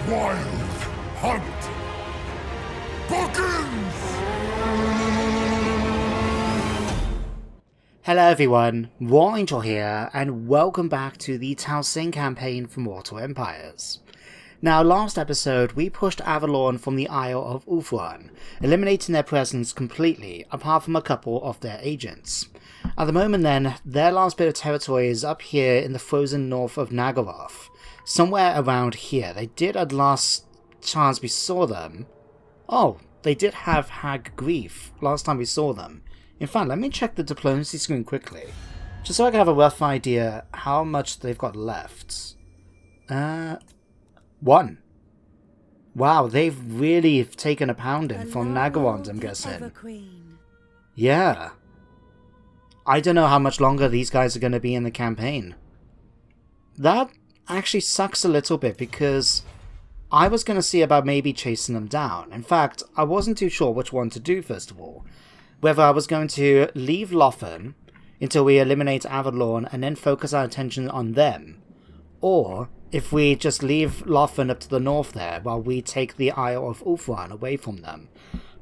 wild hunt begins! Hello everyone, Warangel here, and welcome back to the Talsyn campaign for Mortal Empires. Now, last episode we pushed Avalon from the Isle of Overhaul, eliminating their presence completely, apart from a couple of their agents. At the moment then, their last bit of territory is up here in the frozen north of Nagaroth. Somewhere around here. They did at last chance we saw them. Oh, they did have Hag Grief last time we saw them. In fact, let me check the diplomacy screen quickly, just so I can have a rough idea how much they've got left. 1. Wow, they've really taken a pounding from Nagaroth, I'm guessing. Yeah. I don't know how much longer these guys are going to be in the campaign. That actually sucks a little bit, because I was going to see about maybe chasing them down. In fact, I wasn't too sure which one to do first of all. Whether I was going to leave Lothan until we eliminate Avalon and then focus our attention on them, or if we just leave Lothan up to the north there while we take the Isle of Ulthuan away from them.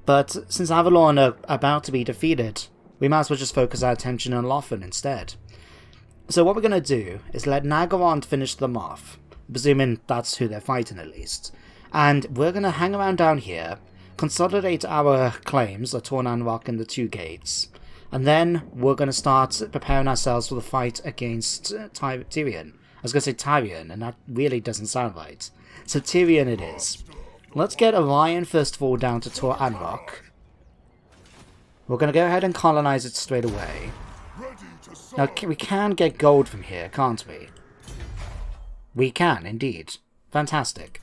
But since Avalon are about to be defeated, we might as well just focus our attention on Lothan instead. So what we're going to do is let Nagaroth finish them off, presuming that's who they're fighting at least, and we're going to hang around down here, consolidate our claims, the Tornan Rock and the Two Gates, and then we're going to start preparing ourselves for the fight against Tyrion. I was going to say Tyrion, and that really doesn't sound right. So Tyrion it is. Let's get Orion first of all down to Tornan Rock. We're going to go ahead and colonize it straight away. Now we can get gold from here, can't we? We can, indeed. Fantastic.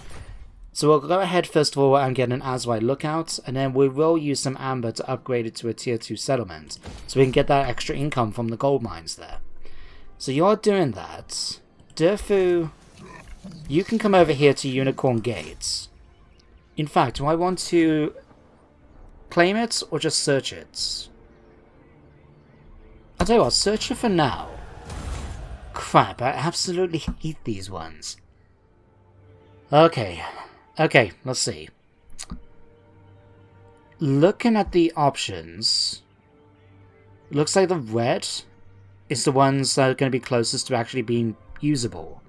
So we'll go ahead first of all and get an Asrai lookout, and then we will use some amber to upgrade it to a tier 2 settlement, so we can get that extra income from the gold mines there. So you're doing that. Durfu, you can come over here to Unicorn Gates. In fact, do I want to claim it or just search it? I'll tell you what, search it for now. Crap, I absolutely hate these ones. Okay, let's see. Looking at the options, looks like the red is the ones that are going to be closest to actually being usable.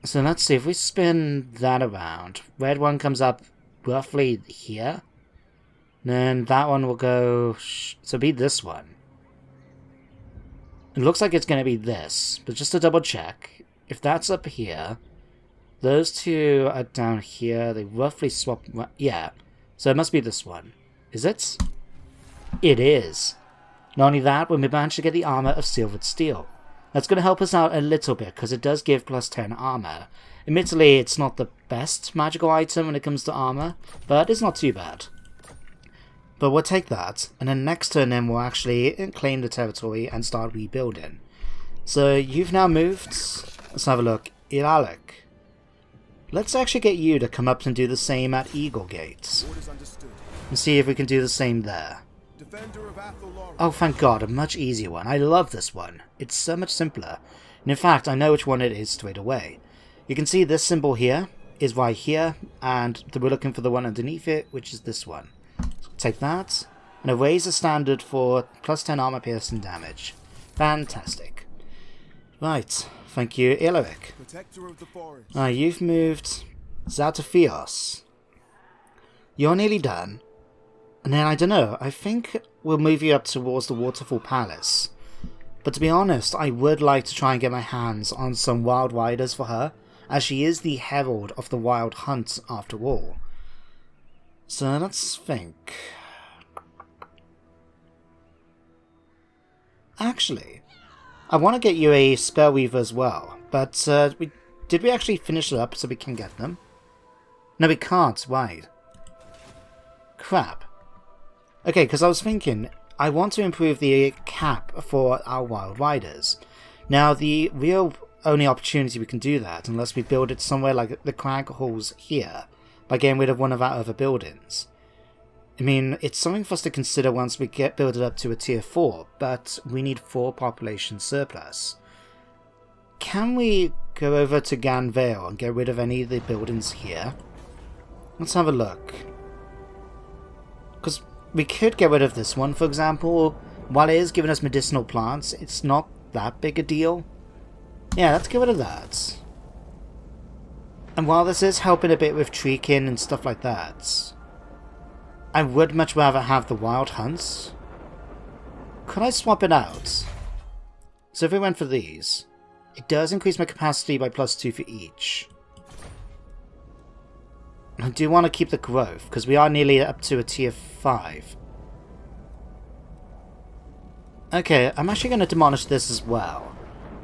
So let's see, if we spin that around, red one comes up roughly here. Then that one will go, so be this one. It looks like it's going to be this, but just to double check, if that's up here, those two are down here, they roughly swap, yeah, so it must be this one. Is it? It is. Not only that, we managed to get the armor of silvered steel. That's going to help us out a little bit, because it does give plus 10 armor. Admittedly, it's not the best magical item when it comes to armor, but it's not too bad. But we'll take that, and then next turn then we'll actually claim the territory and start rebuilding. So you've now moved, let's have a look, Ilalik. Let's actually get you to come up and do the same at Eagle Gates. And see if we can do the same there. Oh, thank God, a much easier one. I love this one. It's so much simpler. And in fact, I know which one it is straight away. You can see this symbol here is right here, and we're looking for the one underneath it, which is this one. So take that, and erase the standard for plus 10 armor piercing damage. Fantastic. Right. Thank you, Ilaric. You've moved Zatafios. You're nearly done. And then, I don't know, I think we'll move you up towards the Waterfall Palace. But to be honest, I would like to try and get my hands on some wild riders for her, as she is the herald of the wild hunt after all. So let's think. Actually, I want to get you a Spellweaver as well, but did we actually finish it up so we can get them? No, we can't, right. Crap. Okay, because I was thinking, I want to improve the cap for our Wild Riders. Now, the real only opportunity we can do that, unless we build it somewhere like the Crag Halls here, by getting rid of one of our other buildings. I mean, it's something for us to consider once we build it up to a tier 4, but we need 4 population surplus. can we go over to Ganvale and get rid of any of the buildings here? Let's have a look. Because we could get rid of this one, for example. While it is giving us medicinal plants, it's not that big a deal. Yeah, let's get rid of that. And while this is helping a bit with treeking and stuff like that, I would much rather have the wild hunts. Could I swap it out? So if we went for these, it does increase my capacity by +2 for each. I do want to keep the growth, because we are nearly up to a tier 5. Okay, I'm actually going to demolish this as well.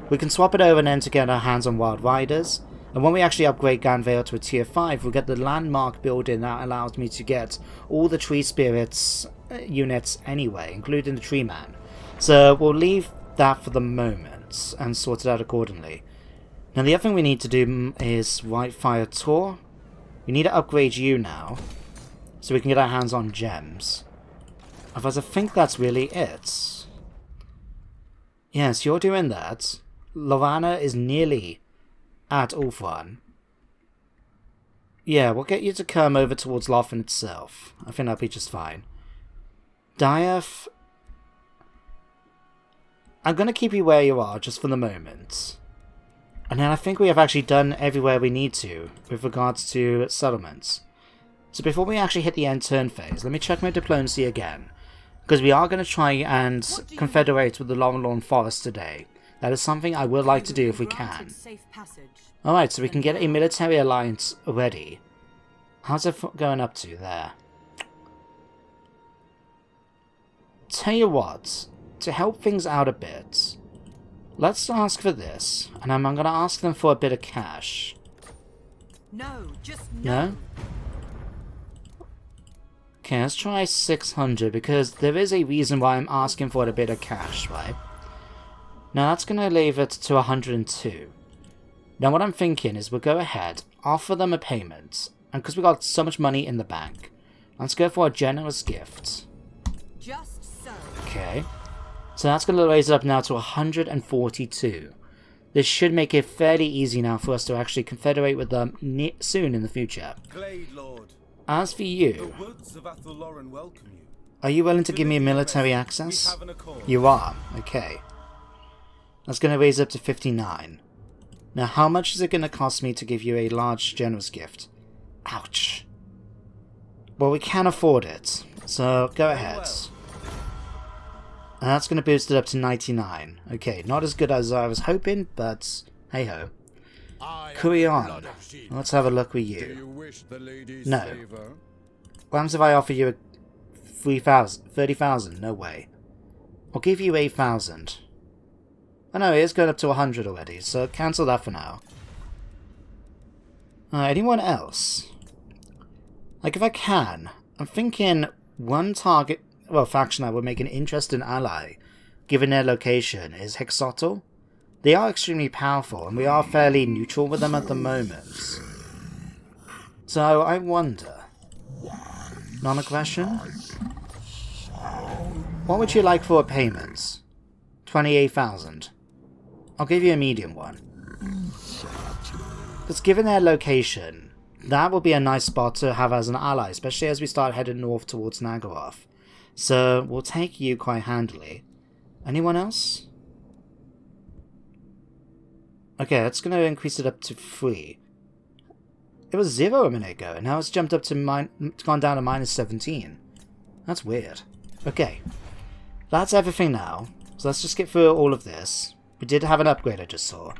We can swap it over and then to get our hands on Wild Riders. And when we actually upgrade Ganvale to a tier 5, we'll get the landmark building that allows me to get all the tree spirits units anyway, including the tree man. So we'll leave that for the moment and sort it out accordingly. Now the other thing we need to do is Whitefire Tor. We need to upgrade you now, so we can get our hands on gems. Otherwise I think that's really it. Yes, you're doing that. Lorana is nearly at Ulthuan. Yeah, we'll get you to come over towards Lothan itself. I think that'll be just fine. Diath, I'm going to keep you where you are just for the moment. And then I think we have actually done everywhere we need to with regards to settlements. So before we actually hit the end turn phase, let me check my diplomacy again. Because we are going to try and confederate with the Lorelorn Forest today. That is something I would like to do if we can. Alright, so we can get a military alliance already. How's it going up to there? Tell you what, to help things out a bit, let's ask for this, and I'm going to ask them for a bit of cash. No, just no. Okay, let's try 600, because there is a reason why I'm asking for a bit of cash, right? Now that's going to leave it to 102. Now what I'm thinking is we'll go ahead, offer them a payment, and because we got so much money in the bank, let's go for a generous gift. Just so. Okay. So that's going to raise it up now to 142. This should make it fairly easy now for us to actually confederate with them soon in the future. Glade Lord. As for you, The woods of Athelloren welcome you. Are you willing to give me military access? You are. Okay. That's going to raise up to 59. Now how much is it going to cost me to give you a large generous gift? Ouch. Well, we can afford it, so go ahead. And that's going to boost it up to 99. Okay, not as good as I was hoping, but hey ho. Orion, let's have a look with you. No. What happens if I offer you 30,000? No way. I'll give you 8,000. Oh no, it is going up to 100 already, so cancel that for now. Anyone else? Like, if I can, I'm thinking one target, well, faction that would make an interesting ally, given their location, is Hexotl. They are extremely powerful, and we are fairly neutral with them at the moment. So, I wonder... Non-aggression? What would you like for a payment? 28,000. I'll give you a medium one. Because given their location, that will be a nice spot to have as an ally, especially as we start heading north towards Nagaroth. So, we'll take you quite handily. Anyone else? Okay, that's going to increase it up to 3. It was 0 a minute ago, and now it's jumped up to gone down to -17. That's weird. Okay. That's everything now. So let's just get through all of this. We did have an upgrade I just saw.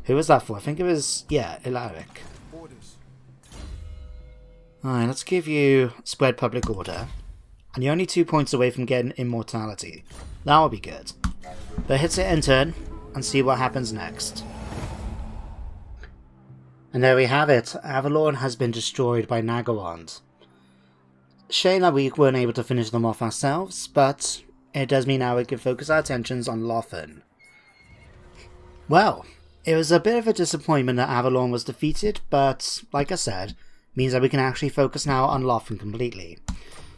Who was that for? I think it was, yeah, Ilaric. Alright, let's give you Spread Public Order. And you're only 2 points away from getting Immortality. That will be good. But hit it end turn, and see what happens next. And there we have it. Avalon has been destroyed by Nagorond. Shame that we weren't able to finish them off ourselves, but it does mean now we can focus our attentions on Lothan. Well, it was a bit of a disappointment that Avalon was defeated, but, like I said, means that we can actually focus now on Lothan completely.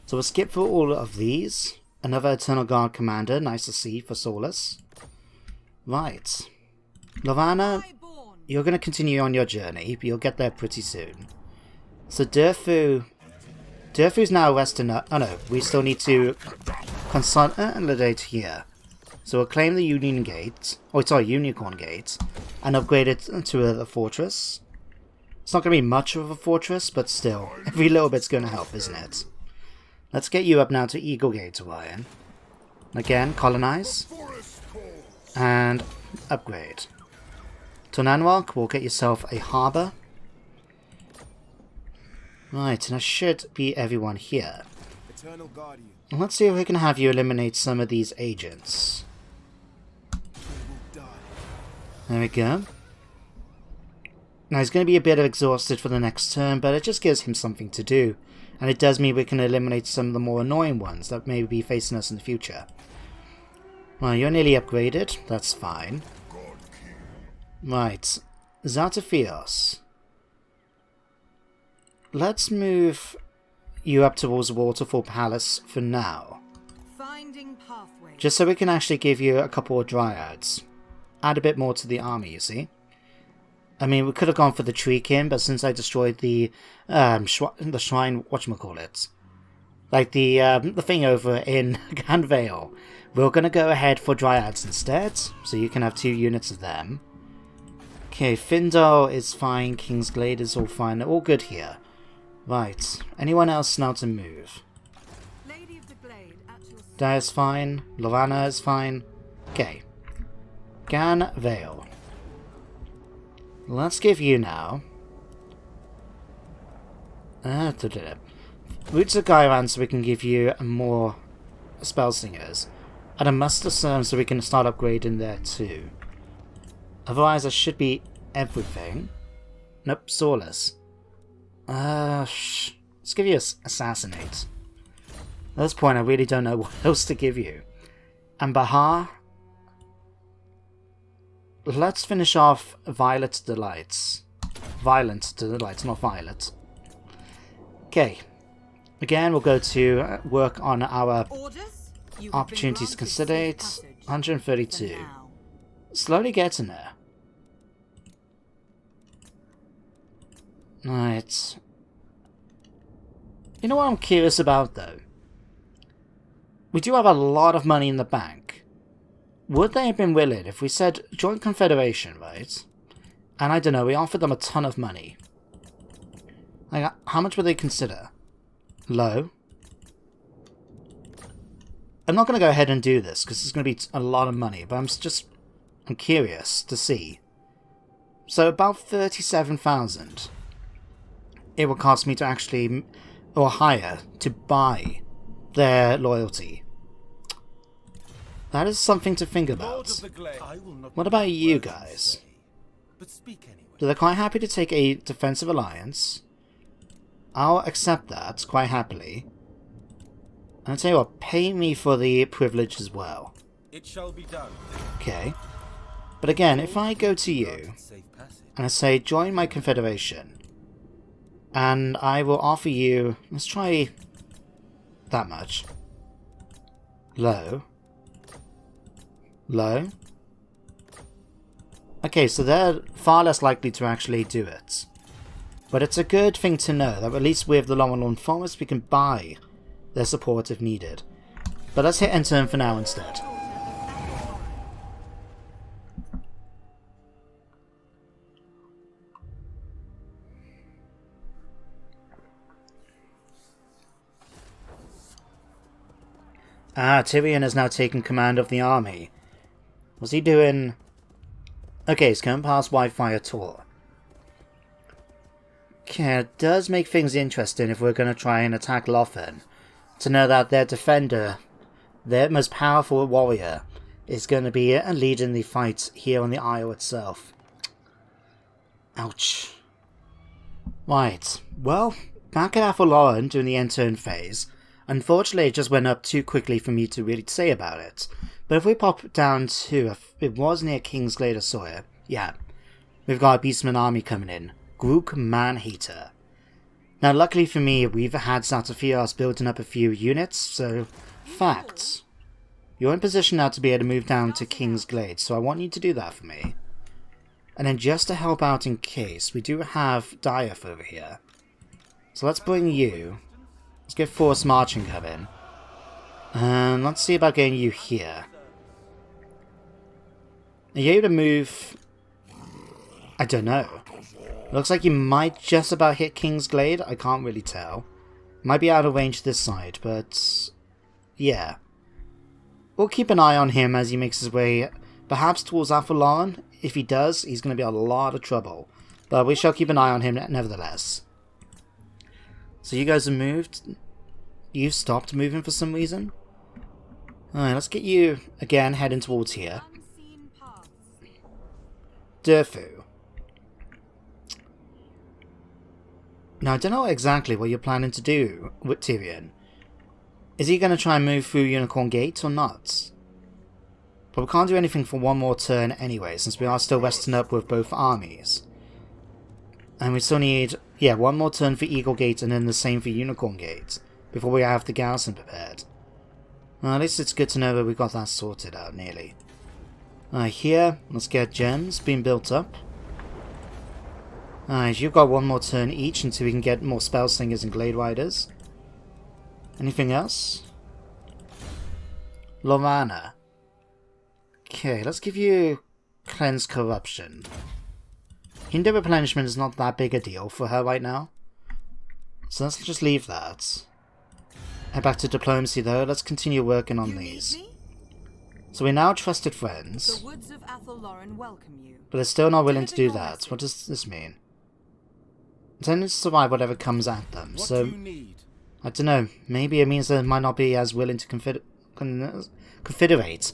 So we'll skip through all of these. Another Eternal Guard Commander, nice to see for Solus. Right. Lorana, Highborn. you're going to continue on your journey, but you'll get there pretty soon. So Durfu's now resting up. Oh no, we still need to consolidate here. So we'll claim the Union Gate, Unicorn Gate, and upgrade it to a fortress. It's not going to be much of a fortress, but still, every little bit's going to help, isn't it? Let's get you up now to Eagle Gate, Orion. Again, colonize. And upgrade. To Nanwalk, we'll get yourself a harbour. Right, and that should be everyone here. Eternal Guardian. Let's see if we can have you eliminate some of these agents. There we go. Now he's going to be a bit exhausted for the next turn, but it just gives him something to do. And it does mean we can eliminate some of the more annoying ones that may be facing us in the future. Well, you're nearly upgraded. That's fine. Right. Zartafios. Let's move you up towards the Waterfall Palace for now. Finding pathway. Just so we can actually give you a couple of dryads. Add a bit more to the army, you see. I mean, we could have gone for the Tree King, but since I destroyed the shrine, whatchamacallit, like the thing over in Ganvale, we're going to go ahead for dryads instead, so you can have 2 units of them. Okay, Findal is fine, Kingsglade is all fine, they're all good here. Right, anyone else now to move? Lady of the Glade at your service. Dia's fine, Lorana is fine. Okay. Ganvale. Let's give you now. Roots of Gairan so we can give you more spell singers. And a Muster Serm so we can start upgrading there too. Otherwise that should be everything. Nope, Sawless. Let's give you Assassinate. At this point I really don't know what else to give you. And Bahar. Let's finish off Violet Delights. Violent Delights, not Violet. Okay. Again, we'll go to work on our Orders? You have been opportunities to granted consider. safe It. passage. 132. For now. Slowly getting there. Right. You know what I'm curious about, though? We do have a lot of money in the bank. Would they have been willing if we said join Confederation, right? And I don't know, we offered them a ton of money. Like, how much would they consider? Low. I'm not going to go ahead and do this because it's going to be a lot of money, but I'm curious to see. So about 37,000 it will cost me to actually, or higher, to buy their loyalty. That is something to think about. What about you guys? So they're quite happy to take a defensive alliance. I'll accept that quite happily. And I'll tell you what, pay me for the privilege as well. It shall be done. Okay. But again, if I go to you and I say join my confederation, and I will offer you, let's try that much. Low. Low. Okay, so they're far less likely to actually do it. But it's a good thing to know that at least with the Lorelorn Forest we can buy their support if needed. But let's hit end turn for now instead. Tyrion has now taken command of the army. What's he doing? Okay, he's going past Wi-Fi Tour. Okay, it does make things interesting if we're going to try and attack Lothan. To know that their defender, their most powerful warrior, is going to be leading the fight here on the Isle itself. Ouch. Right, well, back at Athaloran during the end turn phase. Unfortunately, it just went up too quickly for me to really say about it. But if we pop down to, it was near Kingsglade or Sawyer, yeah, we've got a Beastman army coming in. Grook Manhater. Now, luckily for me, we've had Zartafios building up a few units, so, you're in position now to be able to move down to Kingsglade, so I want you to do that for me. And then just to help out in case, we do have Dieth over here. So let's bring you. Let's get forced marching coming. And let's see about getting you here. Are you able to move? I don't know. Looks like you might just about hit Kingsglade. I can't really tell. Might be out of range this side, but yeah. We'll keep an eye on him as he makes his way perhaps towards Athlon. If he does, he's going to be in a lot of trouble. But we shall keep an eye on him nevertheless. So you guys have moved. You've stopped moving for some reason. Alright, let's get you again heading towards here. Durfu. Now, I don't know exactly what you're planning to do with Tyrion. Is he going to try and move through Unicorn Gate or not? But we can't do anything for one more turn anyway, since we are still resting up with both armies. And we still need, yeah, one more turn for Eagle Gate and then the same for Unicorn Gate, before we have the garrison prepared. Well, at least it's good to know that we got that sorted out, nearly. Alright, here, let's get gens being built up. Alright, you've got one more turn each until we can get more Spell Slingers and Glade Riders. Anything else? Lorana. Okay, let's give you Cleanse Corruption. Hinder Replenishment is not that big a deal for her right now. So let's just leave that. Head back to Diplomacy though, let's continue working on these. So we're now trusted friends. The woods of Athlon welcome you. But they're still not willing to do that. What does this mean? Intending to survive whatever comes at them. What So do you need? I don't know. Maybe it means they might not be as willing to confederate. Confederate.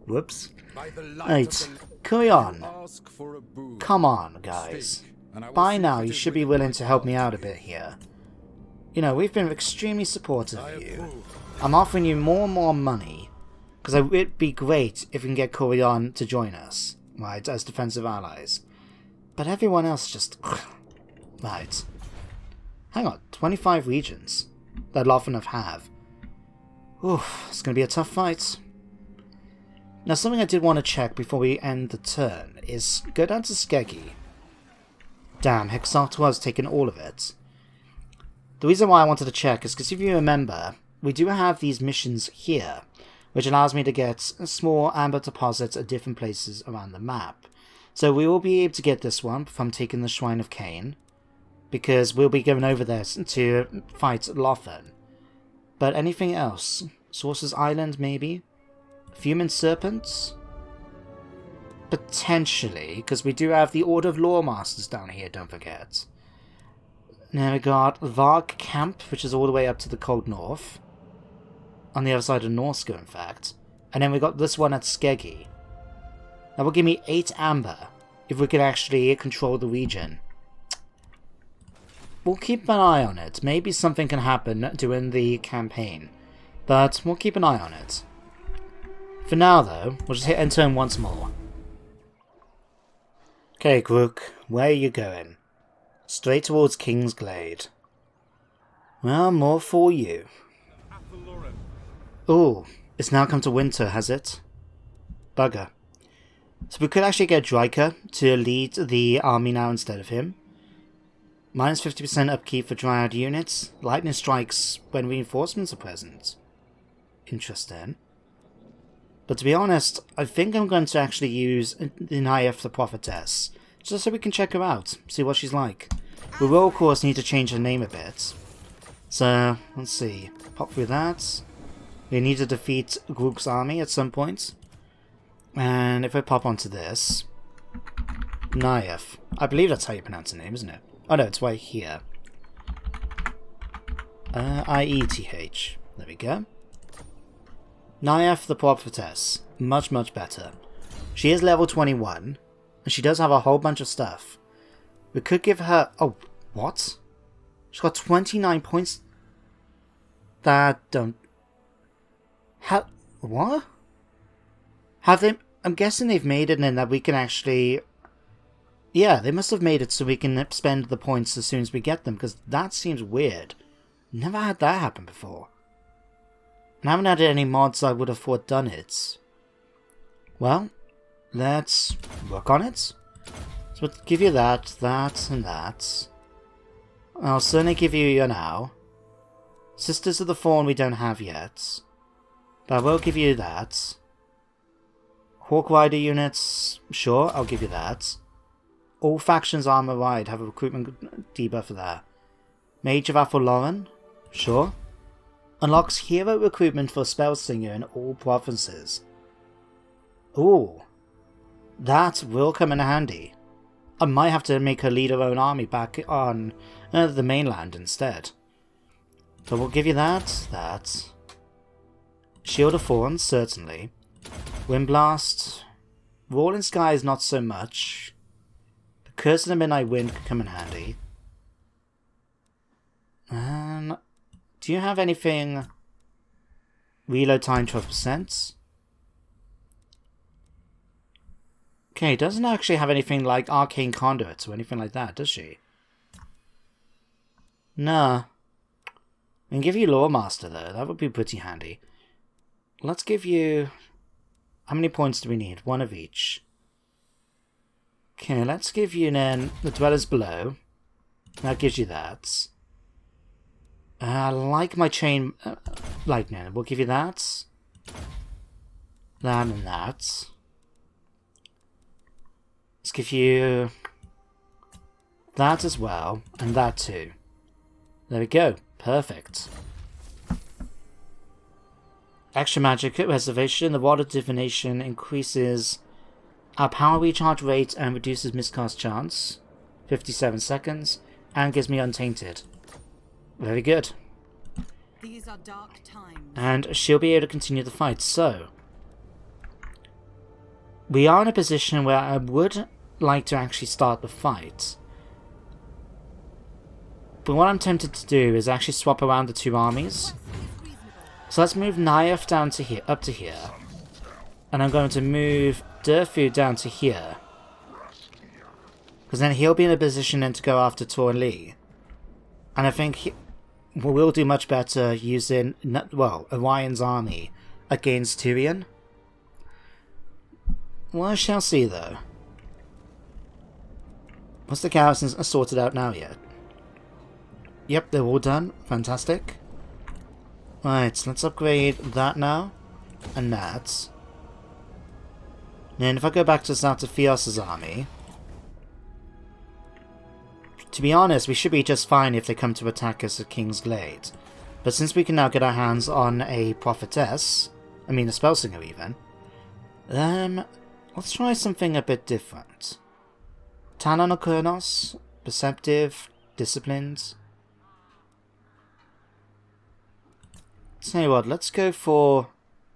Whoops. Right. Carry on. Come on, guys. By now, you should be willing to help me out a bit here. You know, we've been extremely supportive of you. I'm offering you more and more money. Because it would be great if we can get Corion to join us. Right, as defensive allies. But everyone else just... Right. Hang on, 25 regions. That Lothanov have. Oof, it's going to be a tough fight. Now, something I did want to check before we end the turn is go down to Skeggy. Damn, Hexartor has taken all of it. The reason why I wanted to check is because if you remember, we do have these missions here, which allows me to get small amber deposits at different places around the map. So we will be able to get this one from taking the Shrine of Cain, because we'll be going over there to fight Lothan. But anything else? Sorcerer's Island, maybe? Fuming Serpents? Potentially, because we do have the Order of Lawmasters down here, don't forget. Now we got Varg Camp, which is all the way up to the Cold North. On the other side of Norska, in fact. And then we got this one at Skeggy. That will give me 8 amber, if we could actually control the region. We'll keep an eye on it. Maybe something can happen during the campaign. But we'll keep an eye on it. For now, though, we'll just hit end turn once more. Okay, Grook, where are you going? Straight towards Kingsglade. Well, more for you. Ooh, it's now come to winter, has it? Bugger. So we could actually get Dryker to lead the army now instead of him. Minus 50% upkeep for Dryad units. Lightning strikes when reinforcements are present. Interesting. But to be honest, I think I'm going to actually use Nyef the Prophetess. Just so we can check her out, see what she's like. We will of course need to change her name a bit. So, let's see. Pop through that. We need to defeat Grook's army at some point. And if I pop onto this... Nyef. I believe that's how you pronounce the name, isn't it? Oh no, it's right here. I-E-T-H. There we go. Nyef the Prophetess. Much, much better. She is level 21, and she does have a whole bunch of stuff. We could give her... Oh, what? She's got 29 points. That don't... What? Have they... I'm guessing they've made it in that we can actually... Yeah, they must have made it so we can spend the points as soon as we get them, because that seems weird. Never had that happen before. And I haven't had any mods I would have thought done it. Well, let's work on it. So we'll give you that, that, and that. I'll certainly give you your now. Sisters of the Fawn we don't have yet. But I will give you that. Hawk Rider units, sure, I'll give you that. All factions armor ride have a recruitment debuff for that. Mage of Athelloren, sure. Unlocks hero recruitment for Spellslinger in all provinces. Ooh, that will come in handy. I might have to make her lead her own army back on the mainland instead. So we'll give you that, that. Shield of Thorns, certainly. Windblast. Rolling Skies, not so much. The Curse of the Midnight Wind could come in handy. And do you have anything? Reload time 12%. Okay, doesn't actually have anything like Arcane Conduits or anything like that, does she? Nah. I can give you Lore Master though, that would be pretty handy. Let's give you... How many points do we need? One of each. Okay, let's give you then the Dwellers Below. That gives you that. I like my Chain Lightning. We'll give you that. That and that. Let's give you that as well, and that too. There we go. Perfect. Extra magic reservation. The Water Divination increases our power recharge rate and reduces miscast chance. 57 seconds. And gives me Untainted. Very good. These are dark times. And she'll be able to continue the fight. So, we are in a position where I would like to actually start the fight. But what I'm tempted to do is actually swap around the two armies. So let's move Nayef down to here, up to here. And I'm going to move Durfu down to here. Because then he'll be in a position then to go after Tor Lee. And I think we'll do much better using, well, Orion's army against Tyrion. Well, I shall see though. Once the garrisons are sorted out now yet? Yep, they're all done. Fantastic. Right, so let's upgrade that now. And that. And if I go back to Zatafios' army... To be honest, we should be just fine if they come to attack us at King's Glade. But since we can now get our hands on a Prophetess... I mean a Spellsinger even... let's try something a bit different. Talon or Kurnos? Perceptive? Disciplined? Tell you what, let's go for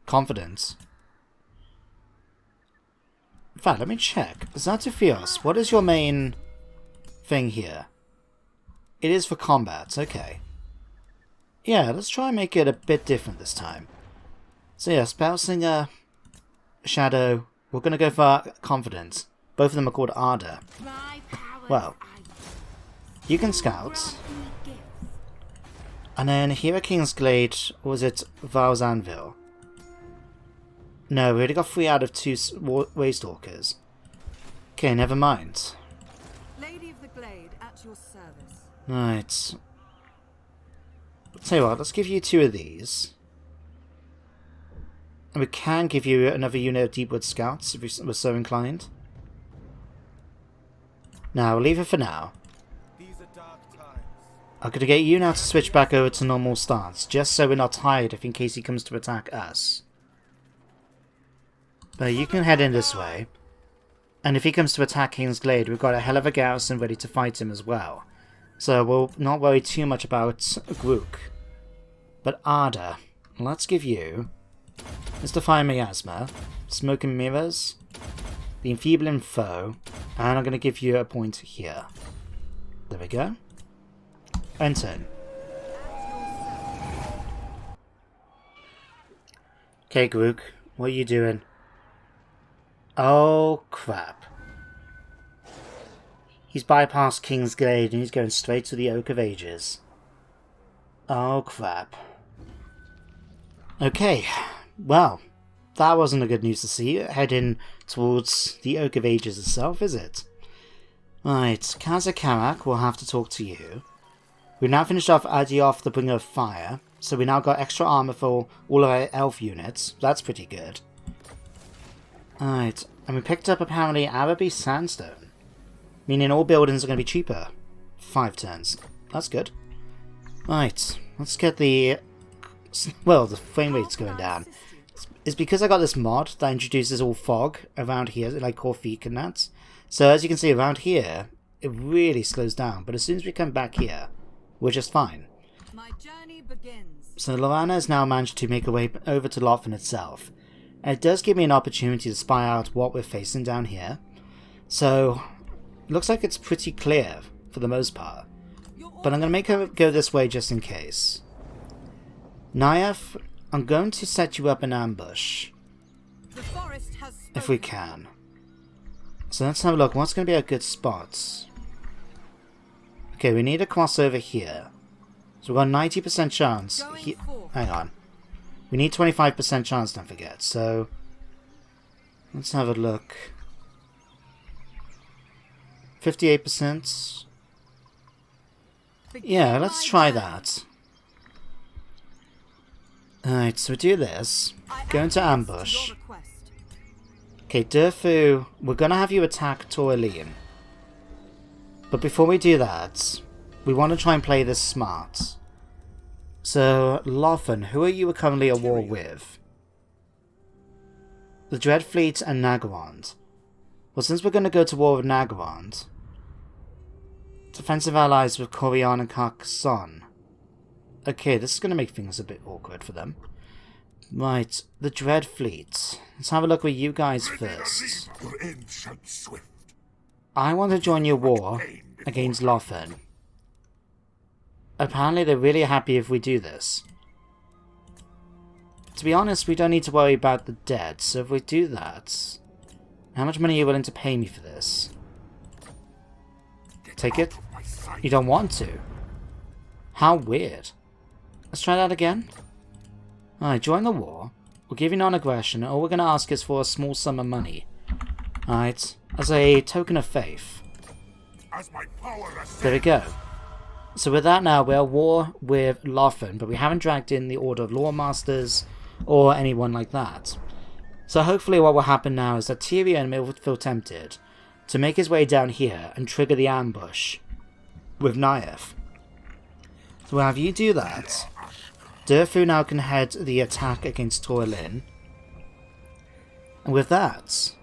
Confidence. In fact, let me check. Zatafios, what is your main thing here? It is for combat, okay. Yeah, let's try and make it a bit different this time. So yeah, Spellsinger, Shadow, we're going to go for Confidence. Both of them are called Ardor. Well, you can scout. And then here at King's Glade, or was it Val's Anvil? No, we already got 3 out of 2 Waystalkers. Okay, never mind. Lady of the Glade at your service. Right. Tell you what, let's give you 2 of these. And we can give you another unit of Deepwood Scouts if we're so inclined. Now, we'll leave it for now. I'm going to get you now to switch back over to normal stance, just so we're not tired if in case he comes to attack us. But you can head in this way. And if he comes to attack King's Glade, we've got a hell of a garrison ready to fight him as well. So we'll not worry too much about Grook. But Ardor, let's give you Mr. Fire Miasma, Smoke and Mirrors, the Enfeebling Foe, and I'm going to give you a point here. There we go. Enter. Okay, Grook, what are you doing? Oh, crap. He's bypassed King's Glade and he's going straight to the Oak of Ages. Oh, crap. Okay, well, that wasn't a good news to see. Heading towards the Oak of Ages itself, is it? Right, Kazakarak, we'll have to talk to you. We've now finished off Adioth, the Bringer of Fire, so we now got extra armor for all of our elf units. That's pretty good. Alright, and we picked up apparently Araby Sandstone, meaning all buildings are going to be cheaper. 5 turns. That's good. Right, let's get the... well, the frame rate's going down. It's because I got this mod that introduces all fog around here, like Corfique and that. So as you can see around here, it really slows down. But as soon as we come back here, we're just fine. My journey begins. So Lorana has now managed to make her way over to Lothan itself. And it does give me an opportunity to spy out what we're facing down here. So, it looks like it's pretty clear for the most part. But I'm going to make her go this way just in case. Nayef, I'm going to set you up an ambush. The forest has spoken. If we can. So let's have a look. What's going to be a good spot? Okay, we need to cross over here. So we've got a 90% chance. Hang on. We need 25% chance, don't forget. So let's have a look. 58%. Yeah, let's try that. Alright, so we do this. Go into ambush. Okay, Durfu, we're going to have you attack Toralin. But before we do that, we want to try and play this smart. So, Lothan, who are you currently at war with? The Dreadfleet and Nagawand. Well, since we're going to go to war with Nagawand, defensive allies with Orion and Carcassonne. Okay, this is going to make things a bit awkward for them. Right, the Dreadfleet. Let's have a look with you guys first. I want to join your war against Lothan. Apparently they're really happy if we do this. To be honest, we don't need to worry about the dead, so if we do that... How much money are you willing to pay me for this? Take it? You don't want to? How weird. Let's try that again. Alright, join the war. We'll give you non-aggression, and all we're going to ask is for a small sum of money. Alright, as a token of faith. There we go. So with that now, we're at war with Lothan, but we haven't dragged in the Order of Lawmasters or anyone like that. So hopefully what will happen now is that Tyrion will feel tempted to make his way down here and trigger the ambush with Nayef. So we'll have you do that. Durfu now can head the attack against Toralin. And with that,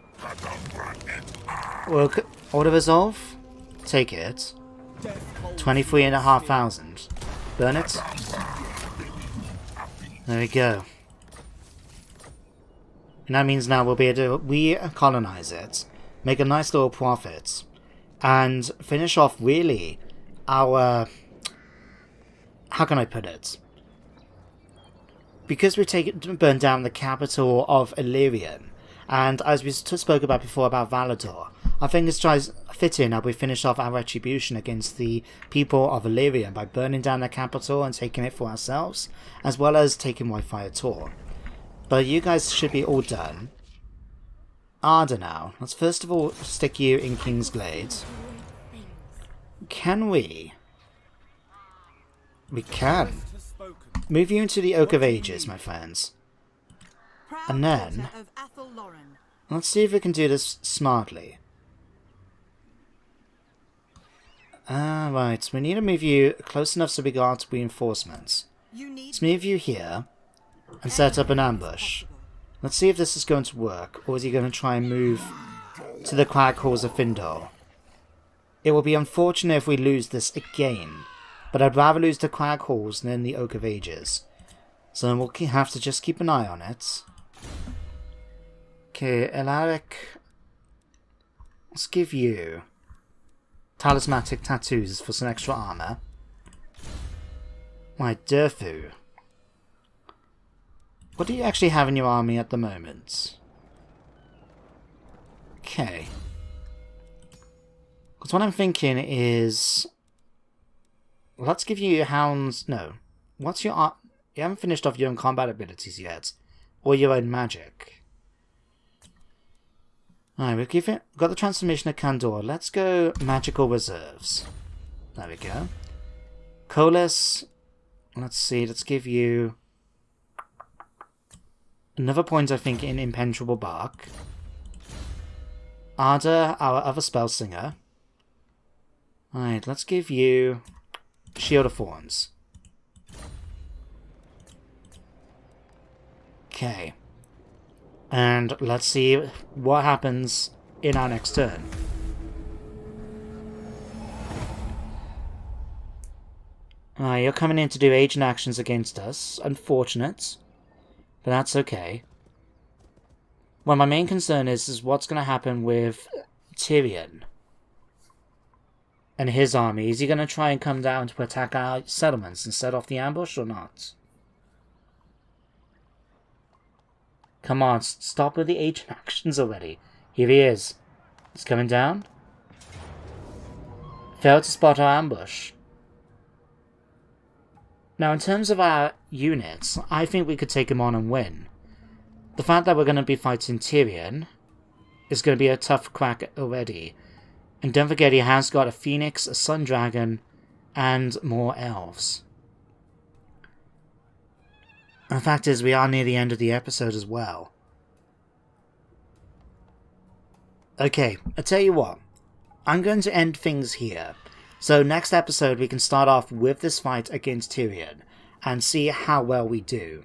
we'll Order Resolve, take it. 23,500. Burn it. There we go. And that means now we'll be able to recolonize it, make a nice little profit, and finish off really our... How can I put it? Because we burn down the capital of Illyrian, and as we spoke about before about Valador, I think it's tries fitting that we finish off our retribution against the people of Illyrian by burning down their capital and taking it for ourselves, as well as taking Wi-Fi Tor. But you guys should be all done. Arda now. Let's first of all stick you in Kingsglade. Can we? We can. Move you into the Oak of Ages, my friends. And then, let's see if we can do this smartly. Right, we need to move you close enough so we got reinforcements. Let's move you here and set up an ambush. Let's see if this is going to work, or is he going to try and move to the Crag Halls of Findor. It will be unfortunate if we lose this again, but I'd rather lose the Crag Halls than the Oak of Ages. So we'll have to just keep an eye on it. Okay, Elaric. Let's give you talismanic tattoos for some extra armor. My Durfu. What do you actually have in your army at the moment? Okay. Because what I'm thinking is... Let's give you Hounds... No. What's your... You haven't finished off your own combat abilities yet. Or your own magic. Alright, got the transformation of Kandor. Let's go magical reserves. There we go. Coalesce. Let's see, let's give you another point, I think, in Impenetrable Bark. Ardor, our other spell singer. Alright, let's give you Shield of Thorns. Okay. And let's see what happens in our next turn. You're coming in to do agent actions against us. Unfortunate. But that's okay. Well, my main concern is what's going to happen with Tyrion and his army. Is he going to try and come down to attack our settlements and set off the ambush or not? Come on, stop with the agent actions already. Here he is. He's coming down. Failed to spot our ambush. Now, in terms of our units, I think we could take him on and win. The fact that we're going to be fighting Tyrion is going to be a tough crack already. And don't forget, he has got a Phoenix, a Sun Dragon, and more elves. And the fact is, we are near the end of the episode as well. Okay, I'll tell you what. I'm going to end things here. So next episode we can start off with this fight against Tyrion and see how well we do.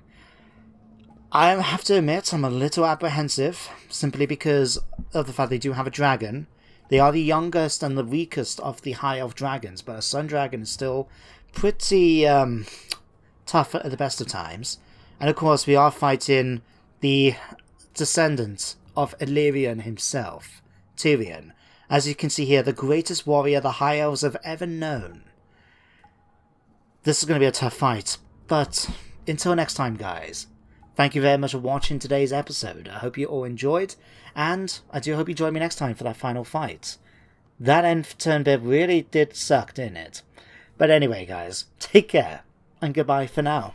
I have to admit I'm a little apprehensive, simply because of the fact they do have a dragon. They are the youngest and the weakest of the High Elf dragons, but a Sun Dragon is still pretty tough at the best of times. And of course we are fighting the descendant of Illyrian himself, Tyrion. As you can see here, the greatest warrior the High Elves have ever known. This is going to be a tough fight, but until next time, guys, thank you very much for watching today's episode. I hope you all enjoyed, and I do hope you join me next time for that final fight. That end turn bit really did suck, didn't it? But anyway, guys, take care, and goodbye for now.